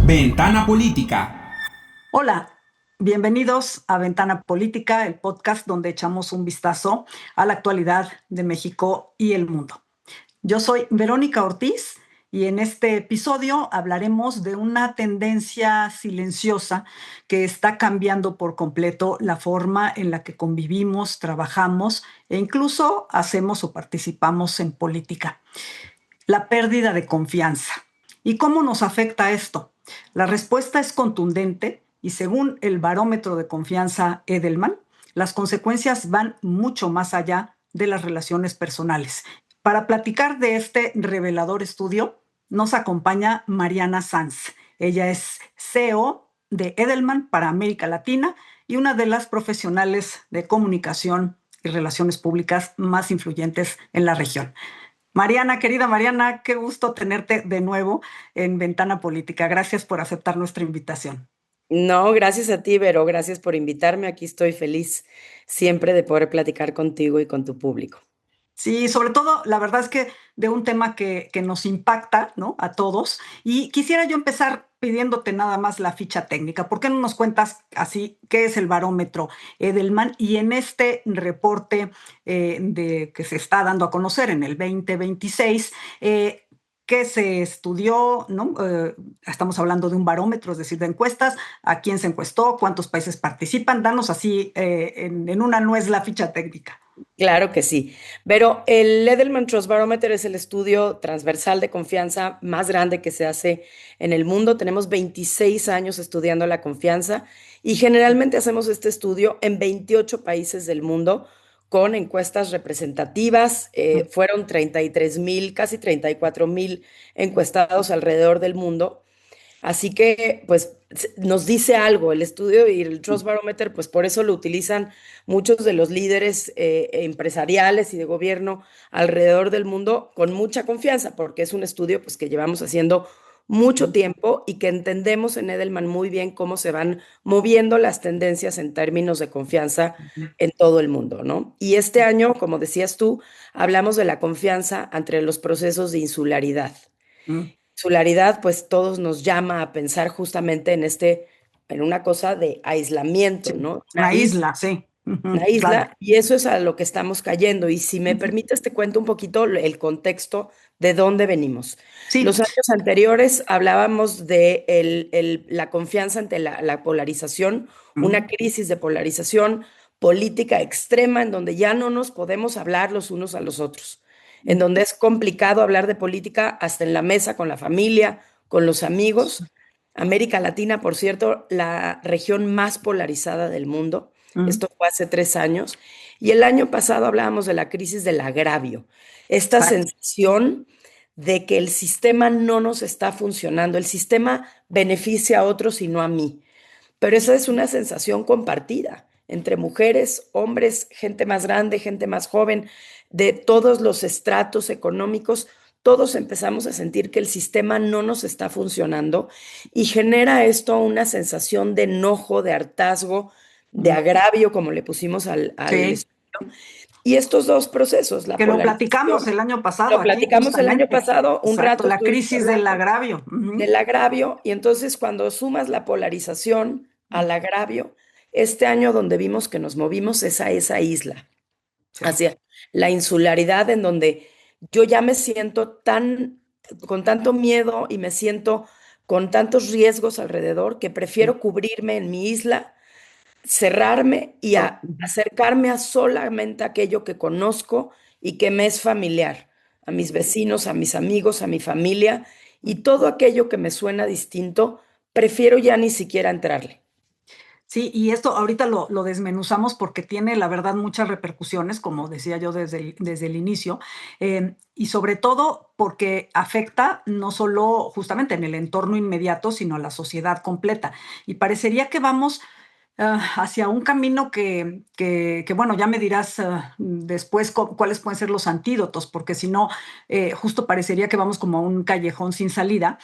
Ventana Política. Hola, bienvenidos a Ventana Política, el podcast donde echamos un vistazo a la actualidad de México y el mundo. Yo soy Verónica Ortiz y en este episodio hablaremos de una tendencia silenciosa que está cambiando por completo la forma en la que convivimos, trabajamos e incluso hacemos o participamos en política. La pérdida de confianza. ¿Y cómo nos afecta esto? La respuesta es contundente y según el barómetro de confianza Edelman, las consecuencias van mucho más allá de las relaciones personales. Para platicar de este revelador estudio, nos acompaña Mariana Sanz. Ella es CEO de Edelman para América Latina y una de las profesionales de comunicación y relaciones públicas más influyentes en la región. Mariana, querida Mariana, qué gusto tenerte de nuevo en Ventana Política. Gracias por aceptar nuestra invitación. No, gracias a ti, Vero, gracias por invitarme. Aquí estoy feliz siempre de poder platicar contigo y con tu público. Sí, sobre todo, la verdad es que de un tema que nos impacta, ¿no? A todos. Y quisiera yo empezar pidiéndote nada más la ficha técnica. ¿Por qué no nos cuentas así qué es el barómetro Edelman? Y en este reporte que se está dando a conocer en el 2026, ¿qué se estudió? ¿No? Estamos hablando de un barómetro, es decir, de encuestas. ¿A quién se encuestó? ¿Cuántos países participan? Danos así en una nuez la ficha técnica. Claro que sí. Pero el Edelman Trust Barometer es el estudio transversal de confianza más grande que se hace en el mundo. Tenemos 26 años estudiando la confianza y generalmente hacemos este estudio en 28 países del mundo con encuestas representativas. Fueron 33,000, casi 34,000 encuestados alrededor del mundo. Así que, pues, nos dice algo el estudio y el Trust Barometer, pues por eso lo utilizan muchos de los líderes empresariales y de gobierno alrededor del mundo con mucha confianza, porque es un estudio pues, que llevamos haciendo mucho tiempo y que entendemos en Edelman muy bien cómo se van moviendo las tendencias en términos de confianza en todo el mundo, ¿no? Y este año, como decías tú, hablamos de la confianza entre los procesos de insularidad. Insularidad, pues todos nos llama a pensar justamente en una cosa de aislamiento, Sí, ¿no? una isla, sí. Una Claro. isla, y eso es a lo que estamos cayendo. Y si me permites, te cuento un poquito el contexto de dónde venimos. Sí, Los años anteriores hablábamos de la confianza ante la polarización, una crisis de polarización política extrema en donde ya no nos podemos hablar los unos a los otros, en donde es complicado hablar de política hasta en la mesa con la familia, con los amigos. América Latina, por cierto, la región más polarizada del mundo. Esto fue hace 3 años. Y el año pasado hablábamos de la crisis del agravio, esta exacto. sensación de que el sistema no nos está funcionando, el sistema beneficia a otros y no a mí. Pero esa es una sensación compartida entre mujeres, hombres, gente más grande, gente más joven, de todos los estratos económicos. Todos empezamos a sentir que el sistema no nos está funcionando y genera esto una sensación de enojo, de hartazgo, de agravio, como le pusimos al Sí, estudio. Y estos dos procesos, la que lo platicamos polarización, el año pasado lo aquí, platicamos el año justamente. pasado, un Exacto, rato la estuvimos crisis del hablando agravio. del agravio, y entonces cuando sumas la polarización al agravio, este año donde vimos que nos movimos es a esa isla, Sí. hacia la insularidad en donde yo ya me siento con tanto miedo y me siento con tantos riesgos alrededor que prefiero cubrirme en mi isla, cerrarme y acercarme a solamente aquello que conozco y que me es familiar, a mis vecinos, a mis amigos, a mi familia, y todo aquello que me suena distinto, prefiero ya ni siquiera entrarle. Sí, y esto ahorita lo desmenuzamos porque tiene, la verdad, muchas repercusiones, como decía yo desde el inicio, y sobre todo porque afecta no solo justamente en el entorno inmediato, sino a la sociedad completa. Y parecería que vamos hacia un camino que, bueno, ya me dirás después cuáles pueden ser los antídotos, porque si no, justo parecería que vamos como a un callejón sin salida.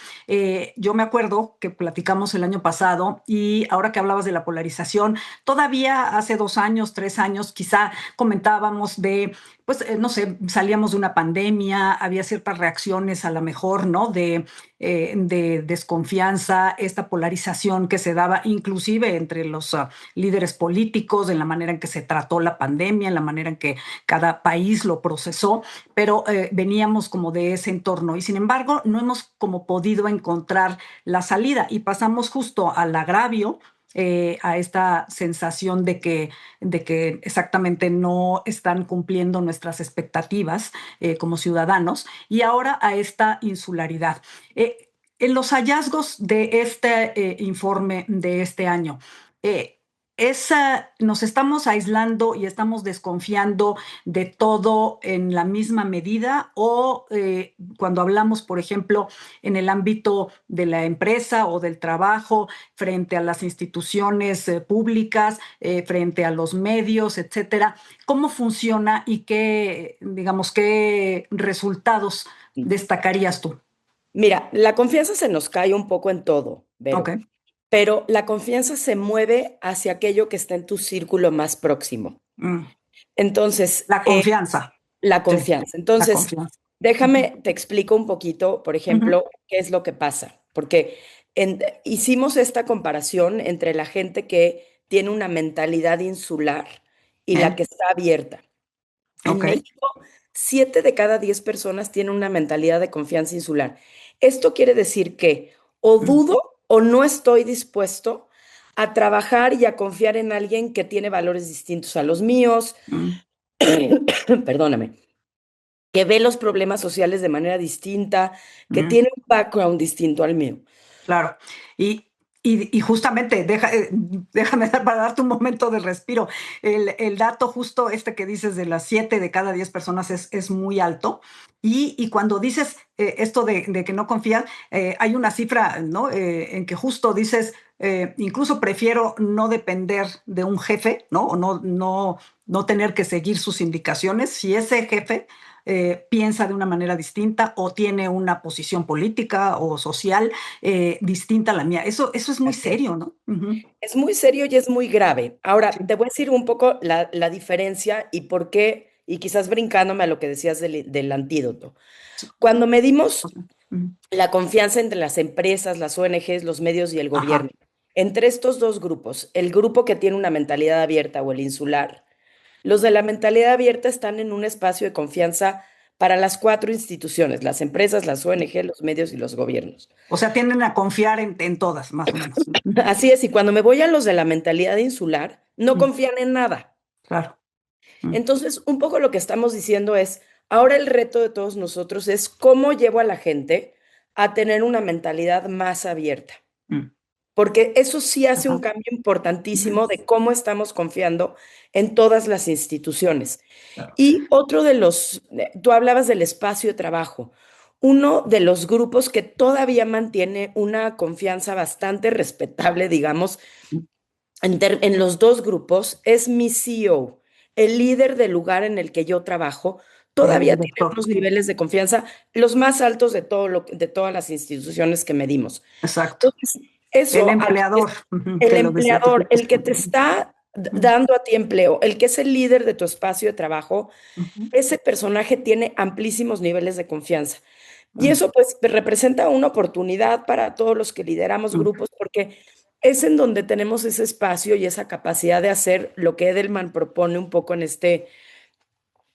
Yo me acuerdo que platicamos el año pasado y ahora que hablabas de la polarización, todavía hace 2 años, 3 años, quizá comentábamos de, pues, no sé, salíamos de una pandemia, había ciertas reacciones a lo mejor, ¿no? De de desconfianza, esta polarización que se daba inclusive entre los líderes políticos, en la manera en que se trató la pandemia, en la manera en que cada país lo procesó, pero veníamos como de ese entorno y sin embargo no hemos como podido encontrar la salida y pasamos justo al agravio, a esta sensación de que exactamente no están cumpliendo nuestras expectativas como ciudadanos y ahora a esta insularidad. En los hallazgos de este informe de este año, eh, nos estamos aislando y estamos desconfiando de todo en la misma medida o cuando hablamos, por ejemplo, en el ámbito de la empresa o del trabajo, frente a las instituciones públicas, frente a los medios, etcétera, ¿cómo funciona y qué, digamos, qué resultados destacarías tú? Mira, la confianza se nos cae un poco en todo, Ok. Vero, pero la confianza se mueve hacia aquello que está en tu círculo más próximo. Mm. Entonces, La confianza. la Sí, confianza. la Entonces, confianza. déjame, te explico un poquito, por Ujú, ejemplo, qué es lo que pasa, porque hicimos esta comparación entre la gente que tiene una mentalidad insular y la bien, que está abierta. En ok. México, 7 de cada 10 personas tienen una mentalidad de confianza insular. Esto quiere decir que o Mm, dudo o no estoy dispuesto a trabajar y a confiar en alguien que tiene valores distintos a los míos, mm, perdóname, que ve los problemas sociales de manera distinta, que mm. tiene un background distinto al mío. Claro. Y, y justamente, déjame para darte un momento de respiro. El dato justo este que dices de las 7 de cada 10 personas es muy alto. Y cuando dices esto de que no confían, hay una cifra, ¿no? En que justo dices, incluso prefiero no depender de un jefe, ¿no? O no tener que seguir sus indicaciones. Si ese jefe piensa de una manera distinta o tiene una posición política o social distinta a la mía. Eso es muy Así es. serio, ¿no? Ujú. Es muy serio y es muy grave. Ahora, Sí. te voy a decir un poco la diferencia y por qué, y quizás brincándome a lo que decías del antídoto. Sí. Cuando medimos Ujú. la confianza entre las empresas, las ONGs, los medios y el Ajá. gobierno, entre estos dos grupos, el grupo que tiene una mentalidad abierta o el insular, los de la mentalidad abierta están en un espacio de confianza para las cuatro instituciones, las empresas, las ONG, los medios y los gobiernos. O sea, tienden a confiar en todas, más o menos. Ujú. Así es, y cuando me voy a los de la mentalidad insular, no Mm, confían en nada. claro. Mm, Entonces, un poco lo que estamos diciendo es, ahora el reto de todos nosotros es cómo llevo a la gente a tener una mentalidad más abierta, mm, porque eso sí hace un ajá. cambio Ujú. importantísimo de cómo estamos confiando en todas las instituciones. Claro. Y otro de tú hablabas del espacio de trabajo. Uno de los grupos que todavía mantiene una confianza bastante respetable, digamos, Mm, en los dos grupos es mi CEO, el líder del lugar en el que yo trabajo, el todavía tiene director. unos niveles de confianza los más altos de de todas las instituciones que medimos. Exacto. Entonces, El eso empleador, es ujú, el que lo empleador, identificas el que tú. te está Ujú, dando a ti empleo, el que es el líder de tu espacio de trabajo, ujú, ese personaje tiene amplísimos niveles de confianza. Y mm, eso pues representa una oportunidad para todos los que lideramos mm, grupos porque es en donde tenemos ese espacio y esa capacidad de hacer lo que Edelman propone un poco en este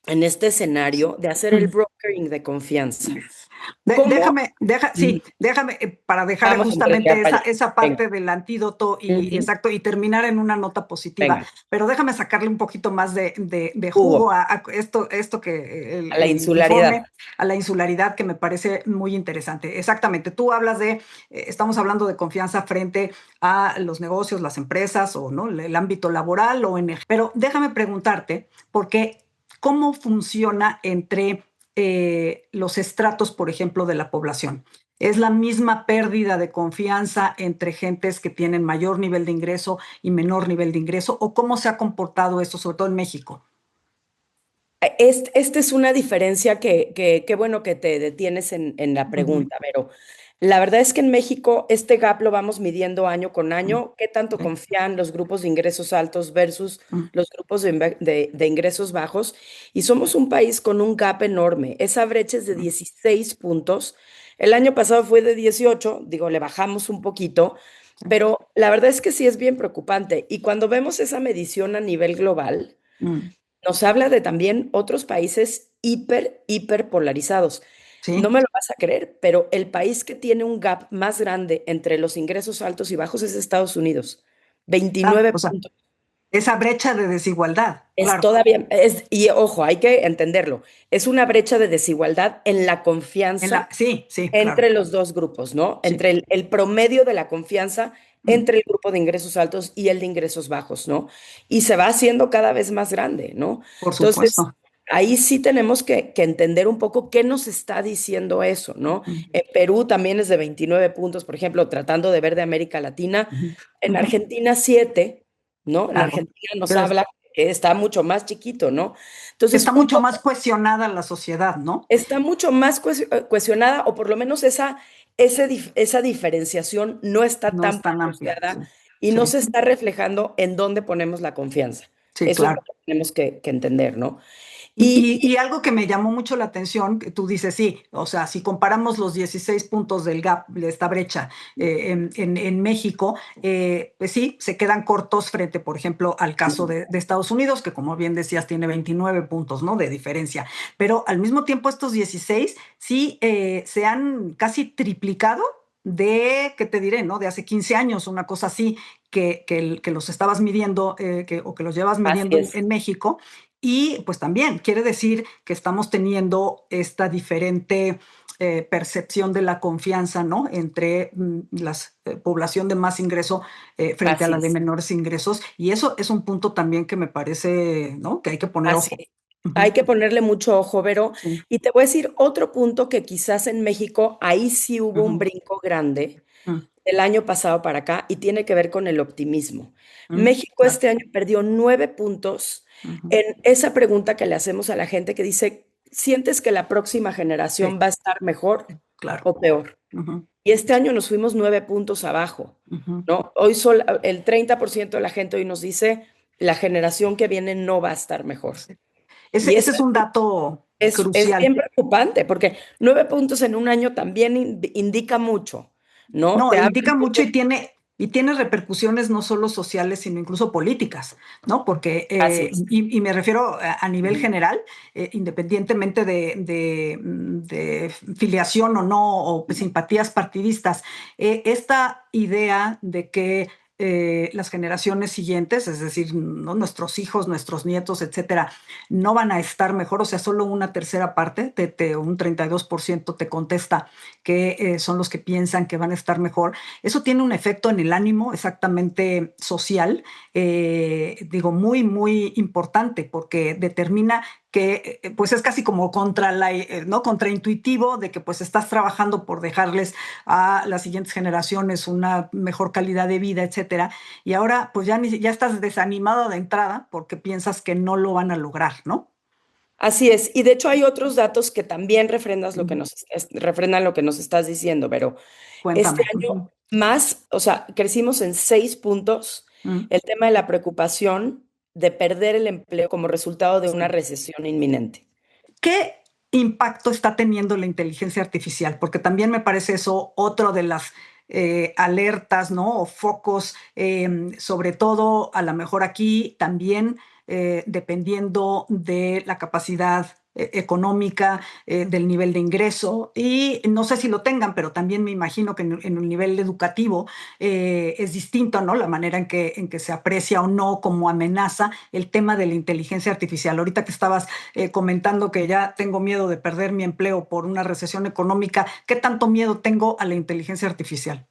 escenario, de hacer el mm. brokering de confianza. ¿Cómo? Sí, déjame para dejar Vamos a entrar justamente ya para allá. esa Venga. parte del antídoto y Ujú. exacto, y terminar en una nota positiva. Venga, Pero déjame sacarle un poquito más de jugo Hugo, a esto que a la el informe, insularidad. a la insularidad que me parece muy interesante. Exactamente, tú hablas estamos hablando de confianza frente a los negocios, las empresas o no, el ámbito laboral o en pero déjame preguntarte, porque ¿cómo funciona entre los estratos, por ejemplo, de la población? ¿Es la misma pérdida de confianza entre gentes que tienen mayor nivel de ingreso y menor nivel de ingreso? ¿O cómo se ha comportado esto, sobre todo en México? Esta es una diferencia qué bueno que te detienes en la Ujú, pregunta, pero la verdad es que en México este gap lo vamos midiendo año con mm, año, qué tanto sí, confían los grupos de ingresos altos versus mm, los grupos de ingresos bajos, y somos un país con un gap enorme. Esa brecha es de mm, 16 puntos El año pasado fue de 18, digo, le bajamos un poquito, Sí. pero la verdad es que sí es bien preocupante. Y cuando vemos esa medición a nivel global, Mm, nos habla de también otros países hiper polarizados. No sí. me lo vas a creer, pero el país que tiene un gap más grande entre los ingresos altos y bajos es Estados Unidos. Ah, 29 o sea, puntos. esa brecha de desigualdad, Es claro. todavía, y ojo, hay que entenderlo, es una brecha de desigualdad en la confianza Sí, sí, claro. entre los dos grupos, ¿no? Sí. Entre el promedio de la confianza Mm, entre el grupo de ingresos altos y el de ingresos bajos, ¿no? Y se va haciendo cada vez más grande, ¿no? por Entonces, supuesto. ahí sí tenemos que entender un poco qué nos está diciendo eso, ¿no? Mm, En Perú también es de 29 puntos, por ejemplo, tratando de ver de América Latina. ujú, En ujú, Argentina 7, ¿no? En claro. Argentina nos Pero habla que está mucho más chiquito, ¿no? Entonces, está un mucho poco más cuestionada la sociedad, ¿no? está mucho más cuestionada, o por lo menos esa diferenciación no está No tan es tan amplia. Sí, pronunciada y no sí, se está reflejando en dónde ponemos la confianza. sí, Eso es claro. lo que tenemos que entender, ¿no? Y, Y, y algo que me llamó mucho la atención, que tú dices, sí, o sea, si comparamos los 16 puntos del gap, de esta brecha en México, pues sí, se quedan cortos frente, por ejemplo, al caso de Estados Unidos, que como bien decías, tiene 29 puntos, ¿no? De diferencia. Pero al mismo tiempo, estos 16 sí se han casi triplicado de, ¿qué te diré, no? De hace 15 años, una cosa así, que los estabas midiendo o que los llevas así midiendo es, en México. Y pues también quiere decir que estamos teniendo esta diferente percepción de la confianza, ¿no? Entre la población de más ingreso frente a así la de es, menores ingresos. Y eso es un punto también que me parece, ¿no? Que hay que poner así ojo. es. Hay Ujú, que ponerle mucho ojo, Vero. sí. Y te voy a decir otro punto que quizás en México ahí sí hubo un Ujú, brinco grande mm, del año pasado para acá y tiene que ver con el optimismo. México claro. este año perdió 9 puntos Ujú, en esa pregunta que le hacemos a la gente que dice, ¿sientes que la próxima sí, generación va a estar mejor claro. o peor? Ujú, Y este año nos fuimos 9 puntos abajo, ujú, ¿no? El 30% de la gente hoy nos dice, la generación que viene no va a estar mejor. sí. Y Ese es un dato es crucial. bien preocupante porque 9 puntos en un año también indica mucho, ¿no? No, Te habla indica un mucho poco, y tiene repercusiones no solo sociales, sino incluso políticas, ¿no? Porque, así es. y me refiero a nivel general, independientemente de filiación o no, o simpatías partidistas, esta idea de que las generaciones siguientes, es decir, ¿no? Nuestros hijos, nuestros nietos, etcétera, no van a estar mejor, o sea, solo una tercera parte, un 32% te contesta que son los que piensan que van a estar mejor. Eso tiene un efecto en el ánimo exactamente social, digo, muy, muy importante, porque determina que pues es casi como ¿no? Contraintuitivo de que pues estás trabajando por dejarles a las siguientes generaciones una mejor calidad de vida, etcétera. Y ahora pues ya estás desanimado de entrada porque piensas que no lo van a lograr, ¿no? Así es, y de hecho hay otros datos que también Ujú. refrendan lo que nos estás diciendo, pero este Cuéntame. año Ujú. más, o sea, crecimos en 6 puntos Ujú. el tema de la preocupación de perder el empleo como resultado de una Sí. recesión inminente. ¿Qué impacto está teniendo la inteligencia artificial? Porque también me parece eso otro de las alertas, ¿no? O focos, sobre todo a lo mejor aquí también dependiendo de la capacidad económica, del nivel de ingreso y no sé si lo tengan, pero también me imagino que en el nivel educativo es distinto, ¿no? La manera en que se aprecia o no como amenaza el tema de la inteligencia artificial. Ahorita que estabas comentando que ya tengo miedo de perder mi empleo por una recesión económica, ¿qué tanto miedo tengo a la inteligencia artificial?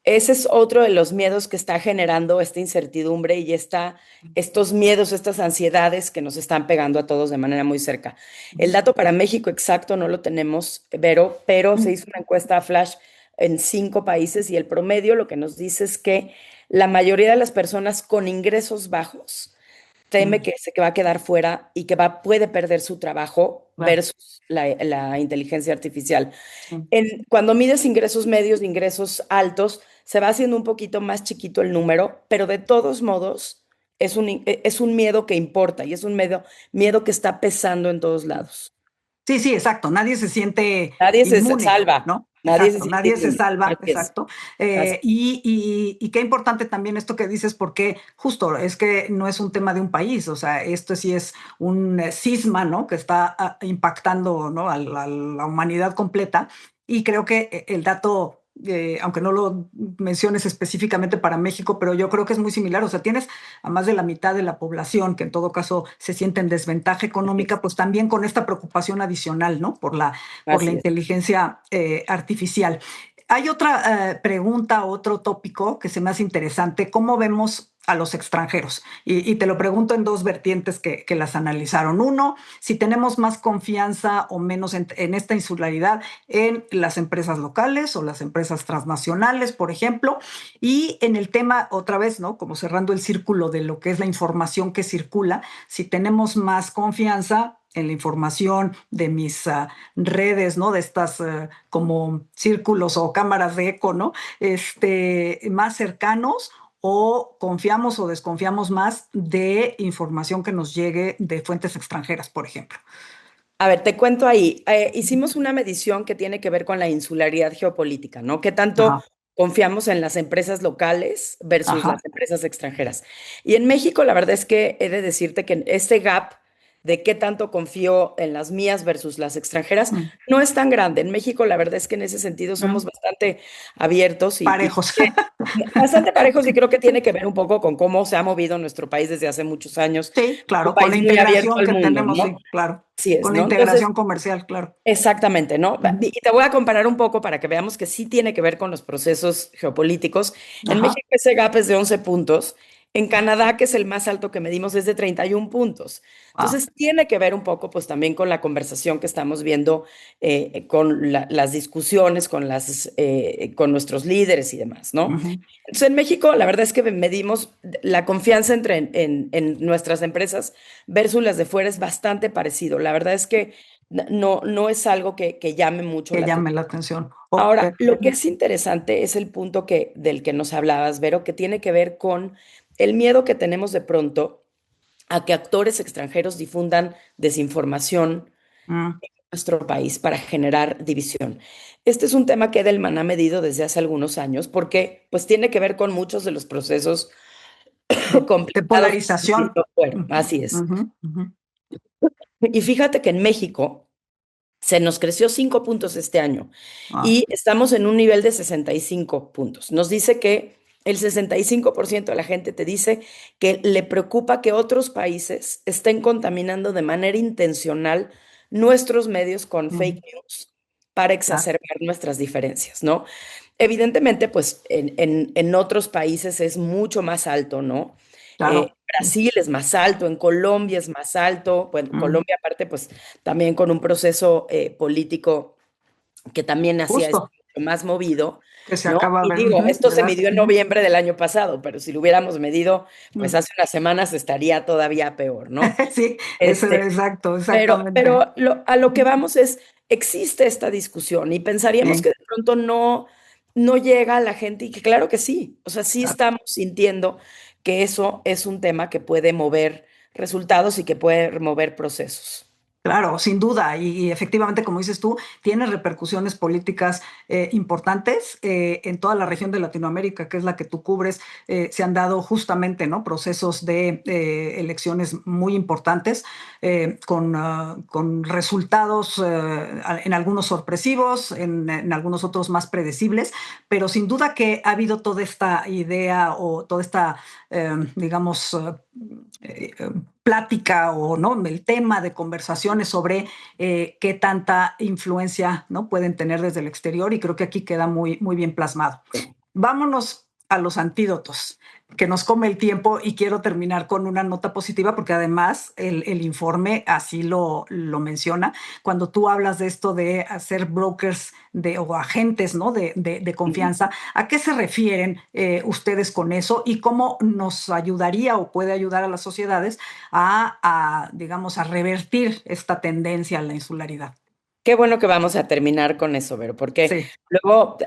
Ese es otro de los miedos que está generando esta incertidumbre y estos miedos, estas ansiedades que nos están pegando a todos de manera muy cerca. El dato para México exacto no lo tenemos, Vero, pero se hizo una encuesta a Flash en 5 países y el promedio lo que nos dice es que la mayoría de las personas con ingresos bajos teme que va a quedar fuera y que puede perder su trabajo Claro, versus la inteligencia artificial. sí. Cuando mides ingresos medios, ingresos altos, se va haciendo un poquito más chiquito el número, pero de todos modos es un miedo que importa y es un miedo que está pesando en todos lados. Sí, exacto. Nadie se siente Nadie se inmune, salva, ¿no? nadie se Exacto, siente nadie se inmune. salva, Así es, exacto. así. Y qué importante también esto que dices, porque justo es que no es un tema de un país, o sea, esto sí es un cisma, ¿no? Que está impactando, ¿no? A la humanidad completa. Y creo que el dato, aunque no lo menciones específicamente para México, pero yo creo que es muy similar. O sea, tienes a más de la mitad de la población que en todo caso se siente en desventaja económica, pues también con esta preocupación adicional, ¿no? Por la Así es. inteligencia artificial. Hay otra pregunta, otro tópico que se me hace interesante. ¿Cómo vemos a los extranjeros? Y te lo pregunto en dos vertientes que las analizaron. Uno, si tenemos más confianza o menos en esta insularidad en las empresas locales o las empresas transnacionales, por ejemplo, y en el tema, otra vez, ¿no? Como cerrando el círculo de lo que es la información que circula, si tenemos más confianza en la información de mis redes, ¿no? De estas como círculos o cámaras de eco, ¿no? Más cercanos, o confiamos o desconfiamos más de información que nos llegue de fuentes extranjeras, por ejemplo. A ver, te cuento ahí. Hicimos una medición que tiene que ver con la insularidad geopolítica, ¿no? ¿Qué tanto Ajá, confiamos en las empresas locales versus ajá. las empresas extranjeras? Y en México, la verdad es que he de decirte que este gap de qué tanto confío en las mías versus las extranjeras Mm, no es tan grande. En México, la verdad es que en ese sentido somos mm. bastante abiertos y Parejos. bastante parejos, y creo que tiene que ver un poco con cómo se ha movido nuestro país desde hace muchos años. Sí, Un claro, con la país muy abierto integración al que mundo, tenemos, ¿no? sí, claro. Así es, Con la ¿no? Entonces, integración comercial, claro. exactamente, ¿no? Ujú. Y te voy a comparar un poco para que veamos que sí tiene que ver con los procesos geopolíticos. En Ajá. México ese gap es de 11 puntos. En Canadá, que es el más alto que medimos, es de 31 puntos. Wow. Entonces, tiene que ver un poco, pues, también con la conversación que estamos viendo, con las discusiones, con nuestros líderes y demás, ¿no? Ujú. Entonces, en México, la verdad es que medimos la confianza en nuestras empresas versus las de fuera es bastante parecido. La verdad es que no es algo que llame mucho Que la llame atención. la atención. Ok. Ahora, lo que es interesante es el punto del que nos hablabas, Vero, que tiene que ver con el miedo que tenemos de pronto a que actores extranjeros difundan desinformación Mm, en nuestro país para generar división. Este es un tema que Edelman ha medido desde hace algunos años porque pues tiene que ver con muchos de los procesos de complicados que hemos polarización. visto fuera. Ujú, Así es. ujú, ujú. Y fíjate que en México se nos creció 5 puntos este año Ah, y estamos en un nivel de 65 puntos. Nos dice que el 65% de la gente te dice que le preocupa que otros países estén contaminando de manera intencional nuestros medios con ujú, fake news para ah, exacerbar nuestras diferencias, ¿no? Evidentemente, pues en otros países es mucho más alto, ¿no? claro. Brasil es más alto, en Colombia es más alto. Bueno, Mm, Colombia aparte, pues también con un proceso político que también hacía esto justo, mucho más movido, que se ¿no? acaba Y de, digo, ujú, esto de se dar. midió en Ujú, noviembre del año pasado, pero si lo hubiéramos medido, pues mm. hace unas semanas estaría todavía peor, ¿no? Sí, eso es Este, exacto, pero exactamente. pero a lo que vamos es, existe esta discusión y pensaríamos que Sí, de pronto no llega a la gente y que claro que sí, o sea, sí claro. estamos sintiendo que eso es un tema que puede mover resultados y que puede mover procesos. Claro, sin duda, y efectivamente, como dices tú, tiene repercusiones políticas importantes en toda la región de Latinoamérica, que es la que tú cubres. Se han dado justamente, ¿no? Procesos de elecciones muy importantes con resultados en algunos sorpresivos, en algunos otros más predecibles, pero sin duda que ha habido toda esta idea o toda esta, digamos, plática o no el tema de conversaciones sobre qué tanta influencia no pueden tener desde el exterior, y creo que aquí queda muy bien plasmado. Vámonos a los antídotos, que nos come el tiempo, y quiero terminar con una nota positiva porque además el informe así lo menciona. Cuando tú hablas de esto de hacer brokers o agentes, ¿no? de Ujú. confianza, ¿a qué se refieren ustedes con eso y cómo nos ayudaría o puede ayudar a las sociedades digamos, a revertir esta tendencia a la insularidad? Qué bueno que vamos a terminar con eso, Vero, porque Sí, luego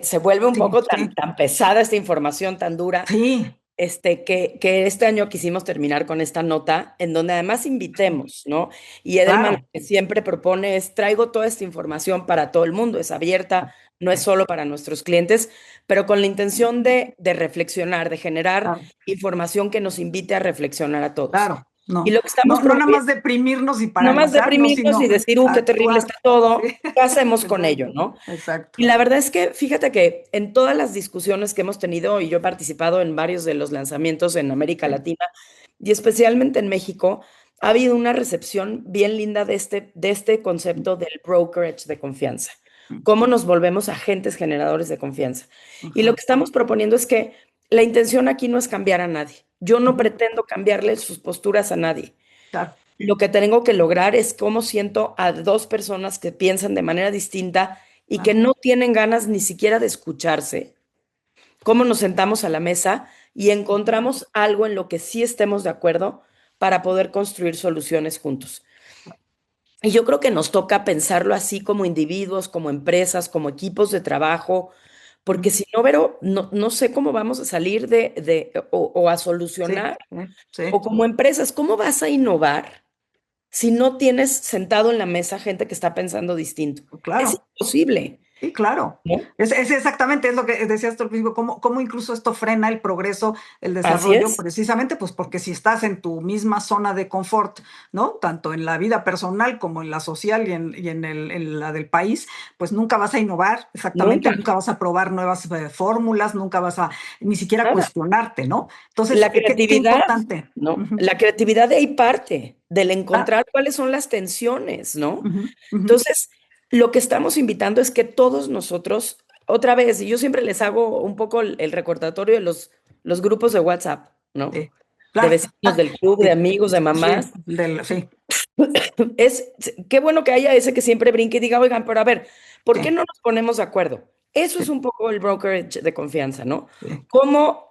se vuelve un sí, poco sí, tan pesada esta información tan dura. sí. que este año quisimos terminar con esta nota, en donde además invitemos, ¿no? Y Edelman Claro, lo que siempre propone es, traigo toda esta información para todo el mundo, es abierta, no es sí, solo para nuestros clientes, pero con la intención de reflexionar, de generar claro, información que nos invite a reflexionar a todos. claro. Y No, lo que estamos no, no nada promoviendo, más deprimirnos y no más paralizarnos, deprimirnos y sino decir, qué terrible está actuar. Sí, todo, ¿qué hacemos con ello, exacto, no? exacto. Y la verdad es que fíjate que en todas las discusiones que hemos tenido, y yo he participado en varios de los lanzamientos en América Sí. Latina y especialmente en México, ha habido una recepción bien linda de este concepto del brokerage de confianza. Cómo nos volvemos agentes generadores de confianza. Y lo Ajá. que estamos proponiendo es que la intención aquí no es cambiar a nadie. Yo no Ujú, pretendo cambiarle sus posturas a nadie. claro, Lo que tengo que lograr es cómo siento a dos personas que piensan de manera distinta y que claro. no tienen ganas ni siquiera de escucharse, cómo nos sentamos a la mesa y encontramos algo en lo que sí estemos de acuerdo para poder construir soluciones juntos. Y yo creo que nos toca pensarlo así como individuos, como empresas, como equipos de trabajo, porque Ujú. si no, Vero, no sé cómo vamos a salir o a Sí, solucionar, o sí, como empresas, ¿cómo vas a innovar si no tienes sentado en la mesa gente que está pensando distinto? Es claro. imposible, Sí, claro. ¿no? Es exactamente, es lo que decías tú al principio, cómo incluso esto frena el progreso, el Así desarrollo, es. precisamente pues porque si estás en tu misma zona de confort, ¿no? Tanto en la vida personal como en la social en la del país, pues nunca vas a innovar, exactamente, Nunca, nunca vas a probar nuevas fórmulas, nunca vas a ni siquiera nada. cuestionarte, ¿no? Entonces, La qué creatividad, importante. ¿no? Ujú. La creatividad de ahí parte, del Ah, encontrar cuáles son las tensiones, ¿no? ujú, ujú. Entonces, lo que estamos invitando es que todos nosotros, otra vez, y yo siempre les hago un poco el recordatorio de los grupos de WhatsApp, ¿no? Sí, De claro. vecinos, del club, de Sí, amigos, de sí, mamás. sí, Es, qué bueno que haya ese que siempre brinque y diga, oigan, pero a ver, ¿por qué sí, no nos ponemos de acuerdo? Eso es sí, un poco el brokerage de confianza, ¿no? sí. ¿Cómo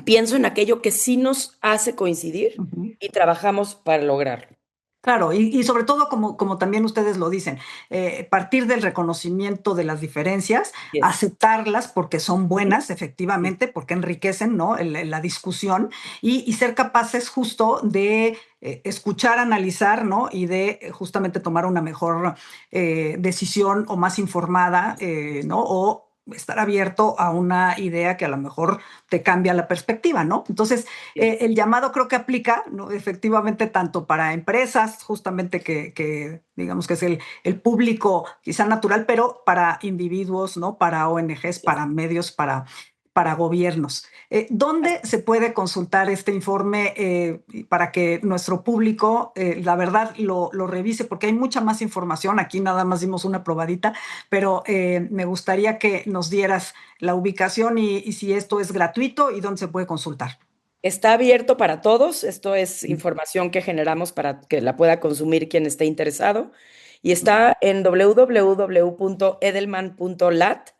pienso en aquello que sí nos hace coincidir Ujú. y trabajamos para lograrlo? Claro, y sobre todo, como también ustedes lo dicen, partir del reconocimiento de las diferencias, Yes. aceptarlas porque son Ujú. buenas, efectivamente, porque enriquecen, ¿no? La discusión y ser capaces justo de escuchar, analizar, ¿no? Y de justamente tomar una mejor decisión o más informada, ¿no? O estar abierto a una idea que a lo mejor te cambia la perspectiva, ¿no? Entonces, Yes. el llamado creo que aplica, ¿no? Efectivamente, tanto para empresas, justamente que digamos que es el público quizá natural, pero para individuos, ¿no? Para ONGs, Yes. para medios, para gobiernos. ¿Dónde se puede consultar este informe para que nuestro público, la verdad, lo revise? Porque hay mucha más información. Aquí nada más dimos una probadita, pero me gustaría que nos dieras la ubicación y si esto es gratuito y dónde se puede consultar. Está abierto para todos. Esto es información que generamos para que la pueda consumir quien esté interesado. Y está en www.edelman.lat.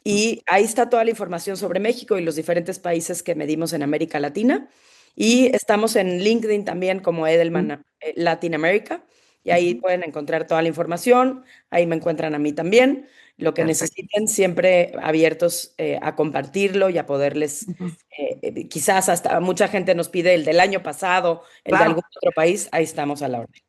Y ahí está toda la información sobre México y los diferentes países que medimos en América Latina. Y estamos en LinkedIn también como Edelman Latin America. Y ahí pueden encontrar toda la información. Ahí me encuentran a mí también. Lo que Perfecto. necesiten, siempre abiertos a compartirlo y a poderles, quizás hasta mucha gente nos pide el del año pasado, el de algún Claro. otro país. Ahí estamos a la orden.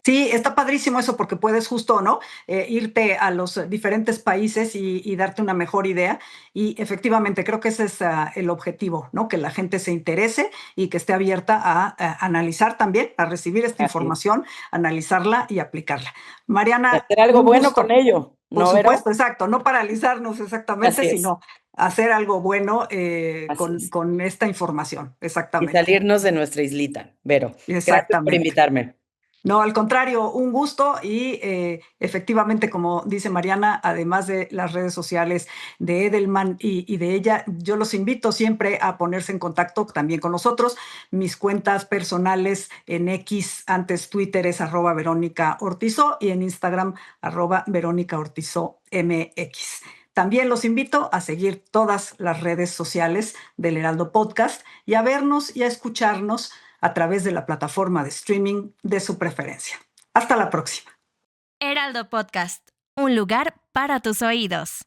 Sí, está padrísimo eso porque puedes justo, ¿no? Irte a los diferentes países y darte una mejor idea. Y efectivamente, creo que ese es el objetivo, ¿no? Que la gente se interese y que esté abierta a analizar también, a recibir esta Así es. información, analizarla y aplicarla. Y Mariana, hacer algo un bueno con gusto. ello, Por ¿no, Vero? supuesto, exacto, no paralizarnos exactamente, Así es. sino hacer algo bueno Así es. con esta información, Y exactamente, salirnos de nuestra islita. Vero, gracias por exactamente. invitarme. No, al contrario, un gusto y efectivamente, como dice Mariana, además de las redes sociales de Edelman y de ella, yo los invito siempre a ponerse en contacto también con nosotros. Mis cuentas personales en X, antes Twitter es @Verónica Ortizó y en Instagram @Verónica Ortizó MX. También los invito a seguir todas las redes sociales del Heraldo Podcast y a vernos y a escucharnos a través de la plataforma de streaming de su preferencia. Hasta la próxima. Heraldo Podcast, un lugar para tus oídos.